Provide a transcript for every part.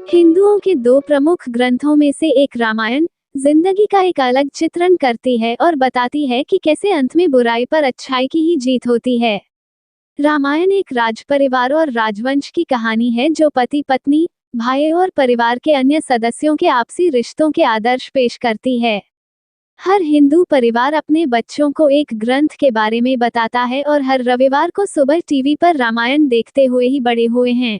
हिंदुओं के दो प्रमुख ग्रंथों में से एक रामायण जिंदगी का एक अलग चित्रण करती है और बताती है कि कैसे अंत में बुराई पर अच्छाई की ही जीत होती है। रामायण एक राजपरिवार और राजवंश की कहानी है जो पति पत्नी, भाई और परिवार के अन्य सदस्यों के आपसी रिश्तों के आदर्श पेश करती है। हर हिंदू परिवार अपने बच्चों को एक ग्रंथ के बारे में बताता है और हर रविवार को सुबह टीवी पर रामायण देखते हुए ही बड़े हुए हैं।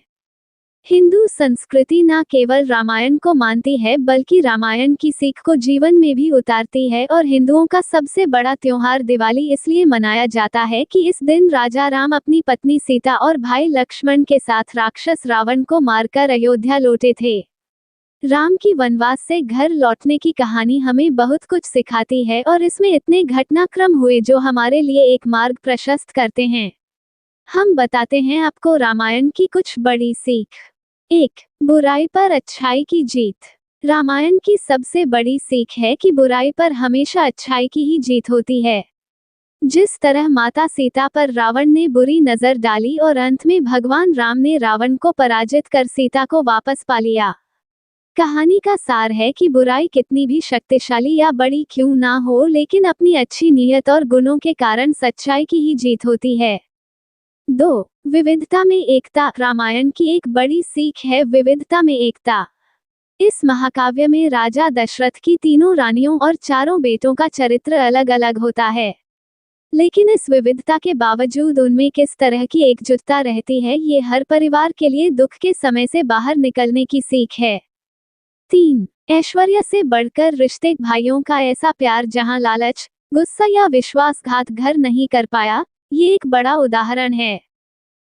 हिंदू संस्कृति न केवल रामायण को मानती है बल्कि रामायण की सीख को जीवन में भी उतारती है और हिंदुओं का सबसे बड़ा त्योहार दिवाली इसलिए मनाया जाता है कि इस दिन राजा राम अपनी पत्नी सीता और भाई लक्ष्मण के साथ राक्षस रावण को मारकर अयोध्या लौटे थे। राम की वनवास से घर लौटने की कहानी हमें बहुत कुछ सिखाती है और इसमें इतने घटनाक्रम हुए जो हमारे लिए एक मार्ग प्रशस्त करते हैं। हम बताते हैं आपको रामायण की कुछ बड़ी सीख। 1. बुराई पर अच्छाई की जीत। रामायण की सबसे बड़ी सीख है कि बुराई पर हमेशा अच्छाई की ही जीत होती है। जिस तरह माता सीता पर रावण ने बुरी नजर डाली और अंत में भगवान राम ने रावण को पराजित कर सीता को वापस पा लिया। कहानी का सार है कि बुराई कितनी भी शक्तिशाली या बड़ी क्यों ना हो, लेकिन अपनी अच्छी नीयत और गुणों के कारण सच्चाई की ही जीत होती है। 2. विविधता में एकता। रामायण की एक बड़ी सीख है विविधता में एकता। इस महाकाव्य में राजा दशरथ की तीनों रानियों और चारों बेटों का चरित्र अलग अलग होता है, लेकिन इस विविधता के बावजूद उनमें किस तरह की एकजुटता रहती है, ये हर परिवार के लिए दुख के समय से बाहर निकलने की सीख है। 3. ऐश्वर्य से बढ़कर रिश्ते। भाइयों का ऐसा प्यार जहां लालच, गुस्सा या विश्वासघात घर नहीं कर पाया, ये एक बड़ा उदाहरण है।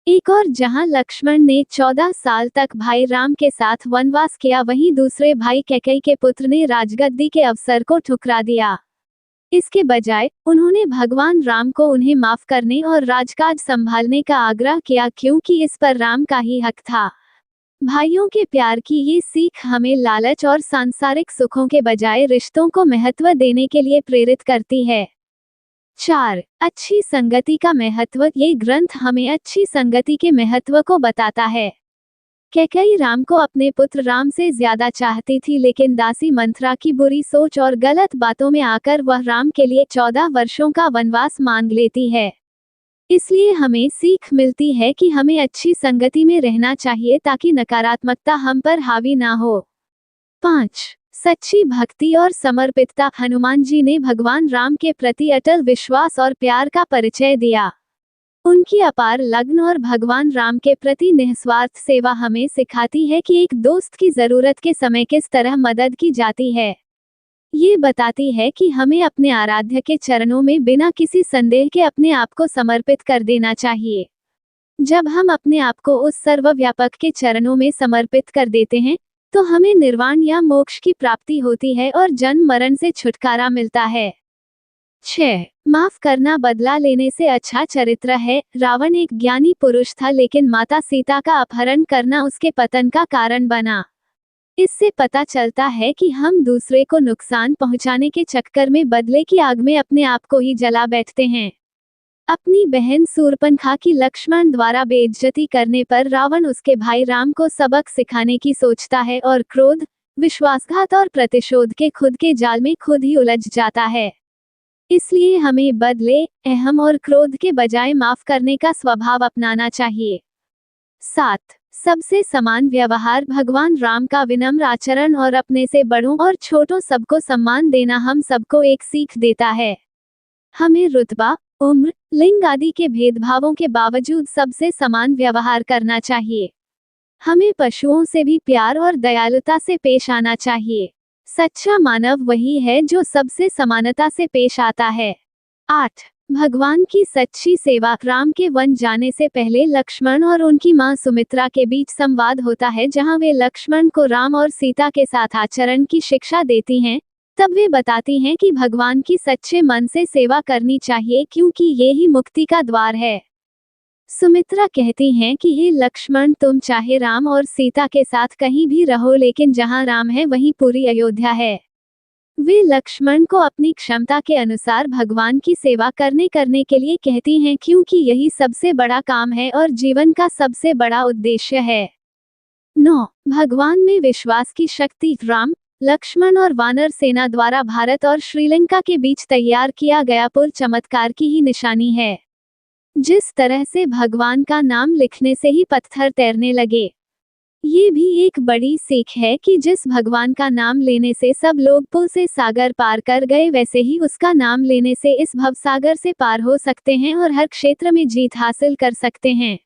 एक और जहां लक्ष्मण ने 14 साल तक भाई राम के साथ वनवास किया, वहीं दूसरे भाई कैकेयी के पुत्र ने राजगद्दी के अवसर को ठुकरा दिया। इसके बजाय उन्होंने भगवान राम को उन्हें माफ करने और राजकाज संभालने का आग्रह किया, क्योंकि इस पर राम का ही हक था। भाइयों के प्यार की ये सीख हमें लालच और सांसारिक सुखों के बजाय रिश्तों को महत्व देने के लिए प्रेरित करती है। 4. अच्छी संगति का महत्व। ये ग्रंथ हमें अच्छी संगति के महत्व को बताता है। कैकेयी राम को अपने पुत्र राम से ज्यादा चाहती थी, लेकिन दासी मंथरा की बुरी सोच और गलत बातों में आकर वह राम के लिए 14 वर्षों का वनवास मांग लेती है। इसलिए हमें सीख मिलती है कि हमें अच्छी संगति में रहना चाहिए ताकि नकारात्मकता हम पर हावी ना हो। 5. सच्ची भक्ति और समर्पितता। हनुमान जी ने भगवान राम के प्रति अटल विश्वास और प्यार का परिचय दिया। उनकी अपार लगन और भगवान राम के प्रति निस्वार्थ सेवा हमें सिखाती है कि एक दोस्त की जरूरत के समय किस तरह मदद की जाती है। ये बताती है कि हमें अपने आराध्य के चरणों में बिना किसी संदेह के अपने आप को समर्पित कर देना चाहिए। जब हम अपने आप को उस सर्वव्यापक के चरणों में समर्पित कर देते हैं, तो हमें निर्वाण या मोक्ष की प्राप्ति होती है और जन्म मरण से छुटकारा मिलता है। 6. माफ करना बदला लेने से अच्छा चरित्र है। रावण एक ज्ञानी पुरुष था, लेकिन माता सीता का अपहरण करना उसके पतन का कारण बना। इससे पता चलता है कि हम दूसरे को नुकसान पहुंचाने के चक्कर में बदले की आग में अपने आप को ही जला बैठते हैं। अपनी बहन शूर्पणखा की लक्ष्मण द्वारा बेइज्जती करने पर रावण उसके भाई राम को सबक सिखाने की सोचता है और क्रोध, विश्वासघात और प्रतिशोध के खुद के जाल में खुद ही उलझ जाता है। इसलिए हमें बदले, अहम और क्रोध के बजाय माफ करने का स्वभाव अपनाना चाहिए। 7. सबसे समान व्यवहार। भगवान राम का विनम्र आचरण और अपने से बड़ों और छोटों सबको सम्मान देना हम सबको एक सीख देता है। हमें रुतबा, उम्र, लिंग आदि के भेदभावों के बावजूद सबसे समान व्यवहार करना चाहिए। हमें पशुओं से भी प्यार और दयालुता से पेश आना चाहिए। सच्चा मानव वही है जो सबसे समानता से पेश आता है। 8. भगवान की सच्ची सेवा। राम के वन जाने से पहले लक्ष्मण और उनकी मां सुमित्रा के बीच संवाद होता है, जहां वे लक्ष्मण को राम और सीता के साथ आचरण की शिक्षा देती हैं। तब वे बताती हैं कि भगवान की सच्चे मन से सेवा करनी चाहिए, क्योंकि ये ही मुक्ति का द्वार है। सुमित्रा कहती हैं कि हे लक्ष्मण, तुम चाहे राम और सीता के साथ कहीं भी रहो, लेकिन जहां राम है वहीं पूरी अयोध्या है। वे लक्ष्मण को अपनी क्षमता के अनुसार भगवान की सेवा करने के लिए कहती हैं, क्योंकि यही सबसे बड़ा काम है और जीवन का सबसे बड़ा उद्देश्य है। 9. भगवान में विश्वास की शक्ति। राम, लक्ष्मण और वानर सेना द्वारा भारत और श्रीलंका के बीच तैयार किया गया पुल चमत्कार की ही निशानी है। जिस तरह से भगवान का नाम लिखने से ही पत्थर तैरने लगे, ये भी एक बड़ी सीख है कि जिस भगवान का नाम लेने से सब लोग पुल से सागर पार कर गए, वैसे ही उसका नाम लेने से इस भवसागर से पार हो सकते हैं और हर क्षेत्र में जीत हासिल कर सकते हैं।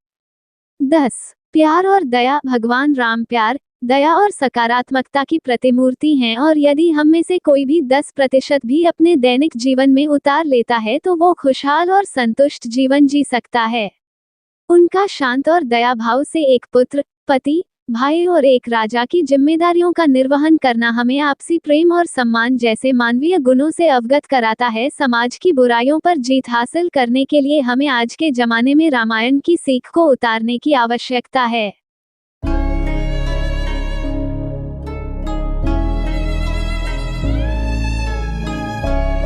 10. प्यार और दया। भगवान राम प्यार, दया और सकारात्मकता की प्रतिमूर्ति हैं और यदि हम में से कोई भी 10% भी अपने दैनिक जीवन में उतार लेता है तो वो खुशहाल और संतुष्ट जीवन जी सकता है। उनका शांत और दया भाव से एक पुत्र, पति, भाई और एक राजा की जिम्मेदारियों का निर्वहन करना हमें आपसी प्रेम और सम्मान जैसे मानवीय गुणों से अवगत कराता है। समाज की बुराइयों पर जीत हासिल करने के लिए हमें आज के जमाने में रामायण की सीख को उतारने की आवश्यकता है।